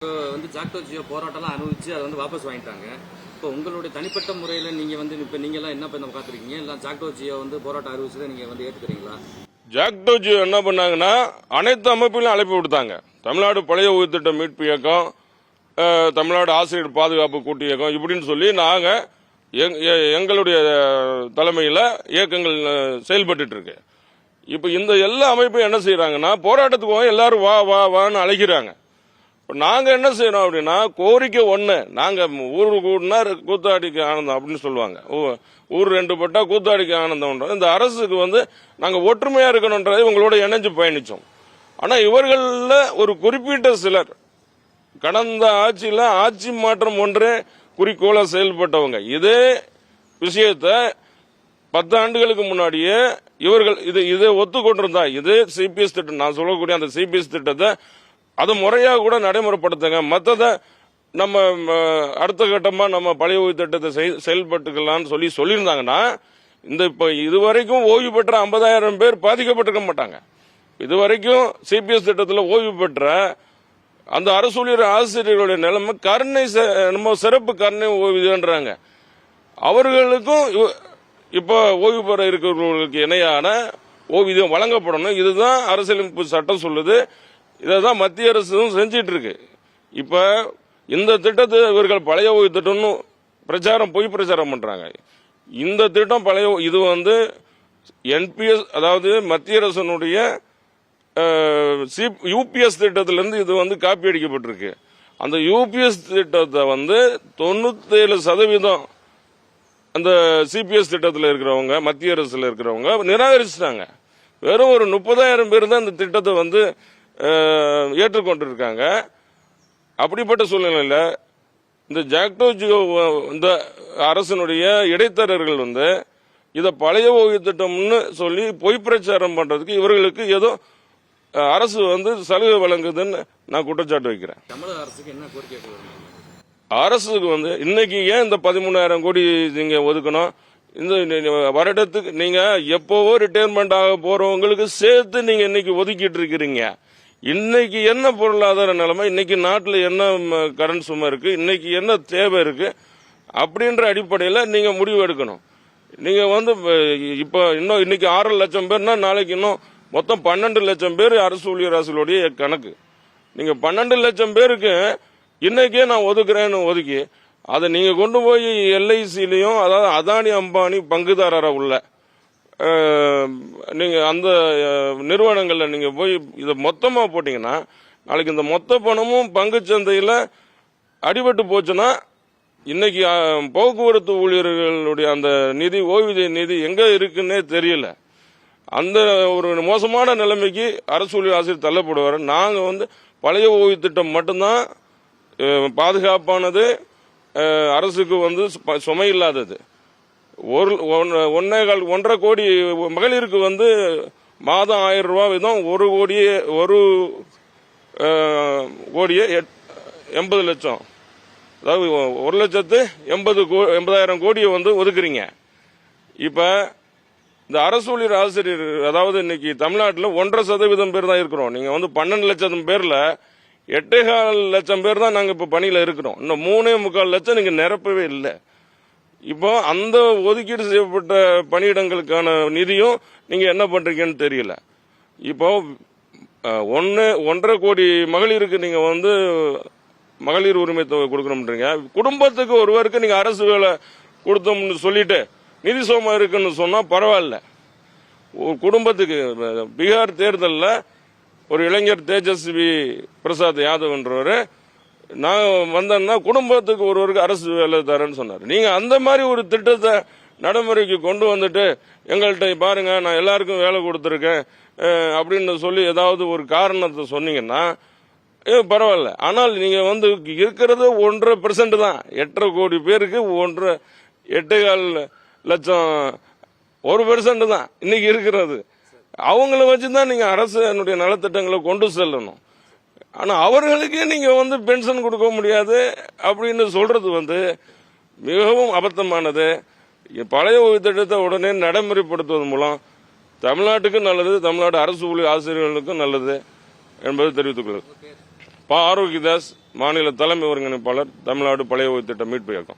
ஜாக்டோ ஜியோ போராட்டம்லாம் அனுபவிச்சு அதை வாபஸ் வாங்கிட்டாங்க. இப்போ உங்களுடைய தனிப்பட்ட முறையில் நீங்கள் இப்போ நீங்கள்லாம் என்ன பண்ண பார்த்துருக்கீங்க? இல்லை ஜாக்டோ ஜியோ போராட்டம் அறிவிச்சதை நீங்கள் ஏற்றுக்கிறீங்களா? ஜாக்டோ ஜியோ என்ன பண்ணாங்கன்னா அனைத்து அமைப்புகளையும் அழைப்பு விடுத்தாங்க. தமிழ்நாடு பழைய ஓய்வுத்திட்ட மீட்பு இயக்கம், தமிழ்நாடு ஆசிரியர் பாதுகாப்பு கூட்டு இயக்கம் இப்படின்னு சொல்லி நாங்கள் எங்களுடைய தலைமையில் இயக்கங்கள் செயல்பட்டு இருக்கு. இப்போ இந்த எல்லா அமைப்பும் என்ன செய்யறாங்கன்னா போராட்டத்துக்கு போக எல்லாரும் வா வா வான்னு அழைக்கிறாங்க. நாங்க என்ன செய்யறோம் அப்படின்னா கோரிக்கை ஒண்ணு, நாங்க ஊரு கூடினா கூத்தாடிக்கு ஆனந்தம் அப்படின்னு சொல்லுவாங்க. ஊர் ரெண்டு பட்டா கூத்தாடிக்கு ஆனந்தம். இந்த அரசுக்கு நாங்க ஒற்றுமையா இருக்கணும்ன்றதை இவங்களோட இணைஞ்சு பயணிச்சோம். ஆனா இவர்கள ஒரு குறிப்பிட்ட சிலர் கடந்த ஆட்சியில ஆட்சி மாற்றம் ஒன்றே குறிக்கோளா செயல்பட்டவங்க இதே விஷயத்த 10 ஆண்டுகளுக்கு முன்னாடியே இவர்கள் இதை ஒத்துக்கொண்டிருந்தா இது சிபிஎஸ் திட்டம், நான் சொல்லக்கூடிய அந்த சிபிஎஸ் திட்டத்தை அதை முறையாக கூட நடைமுறைப்படுத்துங்க, மற்றத நம்ம அடுத்த கட்டமா நம்ம பழைய ஓய்வு திட்டத்தை செயல்பட்டுக்கலாம்னு சொல்லியிருந்தாங்கன்னா இப்ப இதுவரைக்கும் ஓய்வு பெற்ற 50,000 பேர் பாதிக்கப்பட்டிருக்க மாட்டாங்க. இதுவரைக்கும் சிபிஎஸ் திட்டத்தில் ஓய்வு பெற்ற அந்த அரசு ஆசிரியர்களுடைய நிலைமை கருணை சிறப்பு கருணை ஓய்வுன்றாங்க. அவர்களுக்கும் இப்ப ஓய்வு பெற இருக்கிறவர்களுக்கு இணையான ஓய்வூதியம் வழங்கப்படணும். இதுதான் அரசியலமைப்பு சட்டம் சொல்லுது. இதான் மத்திய அரசும் செஞ்சிட்டு இருக்கு. இப்ப இந்த திட்டத்தை இவர்கள் பழைய ஓய்வு திட்டம்னு பொய் பிரச்சாரம் பண்றாங்க. இந்த திட்டம் பழைய இது என்பிஎஸ், அதாவது மத்திய அரசனுடைய யூபிஎஸ் திட்டத்திலிருந்து இது காப்பி அடிக்கப்பட்டிருக்கு. அந்த யூபிஎஸ் திட்டத்தை 97% அந்த சிபிஎஸ் திட்டத்தில் இருக்கிறவங்க, மத்திய அரசுல இருக்கிறவங்க நிராகரிச்சிட்டாங்க. வெறும் ஒரு 30,000 பேர் தான் இந்த திட்டத்தை ஏற்றுக்கொண்டிருக்காங்க. அப்படிப்பட்ட சூழ்நிலையில இந்த ஜாக்டோ ஜியோ இந்த அரசனுடைய இடைத்தரகர்கள் இத பழைய ஓய்வு திட்டம்னு சொல்லி பொய் பிரச்சாரம் பண்றதுக்கு இவர்களுக்கு ஏதோ அரசு சலுகை வழங்குதுன்னு நான் குற்றச்சாட்டு வைக்கிறேன். தமிழக அரசுக்கு என்ன கோரிக்கை? அரசுக்கு இன்னைக்கு ஏன் இந்த 13,000 கோடி நீங்க ஒதுக்கணும்? இந்த வருடத்துக்கு நீங்க எப்பவோ ரிட்டையர்மெண்ட் ஆக போறவங்களுக்கு சேர்த்து நீங்க இன்னைக்கு ஒதுக்கிட்டு இருக்கிறீங்க. இன்னைக்கு என்ன பொருளாதார நிலைமை, இன்னைக்கு நாட்டில் என்ன கரண்ட் சுமை இருக்கு, இன்னைக்கு என்ன தேவை இருக்கு அப்படின்ற அடிப்படையில் நீங்க முடிவு எடுக்கணும். நீங்க இப்ப இன்னும் இன்னைக்கு 6 லட்சம் பேர்னா நாளைக்கு இன்னும் மொத்தம் 12 லட்சம் பேர் அரசு ஊழியர்களுடைய கணக்கு. நீங்க 12 லட்சம் பேருக்கு இன்னைக்கே நான் ஒதுக்குறேன்னு ஒதுக்கி அதை நீங்க கொண்டு போய் எல்ஐசிலையும், அதாவது அதானி அம்பானி பங்குதாரரா உள்ள நீங்க அந்த நிறுவனங்கள்ல நீங்க போய் இதை மொத்தமா போட்டீங்கன்னா நாளைக்கு இந்த மொத்த பணமும் பங்கு சந்தையில அடிபட்டு போச்சுன்னா இன்னைக்கு போக்குவரத்து ஊழியர்களுடைய அந்த நிதி, ஓய்வூதிய நிதி எங்க இருக்குன்னே தெரியல. அந்த ஒரு மோசமான நிலைமைக்கு அரசு ஊழியர் ஆசிரியர் தள்ளப்படுவார். நாங்க பழைய ஓய்வு திட்டம் மட்டும்தான் பாதுகாப்பானது, அரசுக்கு சுமை இல்லாதது. 1.25 கோடி மகளிருக்கு மாதம் 1000 ரூபாய் வீதம் 1,80 லட்சம், அதாவது 1,80,000 கோடியை ஒதுக்குறீங்க. இப்ப இந்த அரசு ஊழியர் ஆசிரியர், அதாவது இன்னைக்கு தமிழ்நாட்டில் 1.5% பேர் தான் இருக்கிறோம். நீங்க 12 லட்சம் பேர்ல 8.25 லட்சம் பேர் தான் நாங்க இப்ப பணியில இருக்கிறோம். இன்னும் 3.25 லட்சம் நீங்க நிரப்பவே இல்லை. இப்போ அந்த ஒதுக்கீடு செய்யப்பட்ட பணியிடங்களுக்கான நிதியும் நீங்க என்ன பண்றீங்கன்னு தெரியல. இப்போ 1.5 கோடி மகளிருக்கு நீங்க மகளிர் உரிமை தொகை கொடுக்கணும்ன்றீங்க. குடும்பத்துக்கு ஒருவருக்கு நீங்க அரசு வேலை கொடுத்தோம்னு சொல்லிட்டு நிதி சோமா இருக்குன்னு சொன்னா பரவாயில்ல. குடும்பத்துக்கு பீகார் தேர்தலில் ஒரு இளைஞர் தேஜஸ்வி பிரசாத் யாதவ் என்றவர், நான் வந்தேன்னா குடும்பத்துக்கு ஒருவருக்கு அரசு வேலை தரேன்னு சொன்னார். நீங்க அந்த மாதிரி ஒரு திட்டத்தை நடைமுறைக்கு கொண்டு வந்துட்டு எங்கள்கிட்ட பாருங்க நான் எல்லாருக்கும் வேலை கொடுத்துருக்கேன் அப்படின்னு சொல்லி ஏதாவது ஒரு காரணத்தை சொன்னீங்கன்னா பரவாயில்ல. ஆனால் நீங்க இருக்கிறது 1.5% தான். 8.5 கோடி பேருக்கு 8.25 லட்சம் 1% தான் இன்னைக்கு இருக்கிறது. அவங்கள வச்சுதான் நீங்க அரசு நலத்திட்டங்களை கொண்டு செல்லணும். ஆனா அவர்களுக்கே நீங்க பென்ஷன் கொடுக்க முடியாது அப்படின்னு சொல்றது மிகவும் அபத்தமானது. பழைய ஓய்வு திட்டத்தை உடனே நடைமுறைப்படுத்துவதன் மூலம் தமிழ்நாட்டுக்கும் நல்லது, தமிழ்நாடு அரசு ஊழியர் ஆசிரியர்களுக்கும் நல்லது என்பதை தெரிவித்துக் கொள்கிறேன். ஆரோக்கியதாஸ். மாநில தலைமை ஒருங்கிணைப்பாளர் தமிழ்நாடு பழைய ஓய்வு திட்ட மீட்பு இயக்கம்.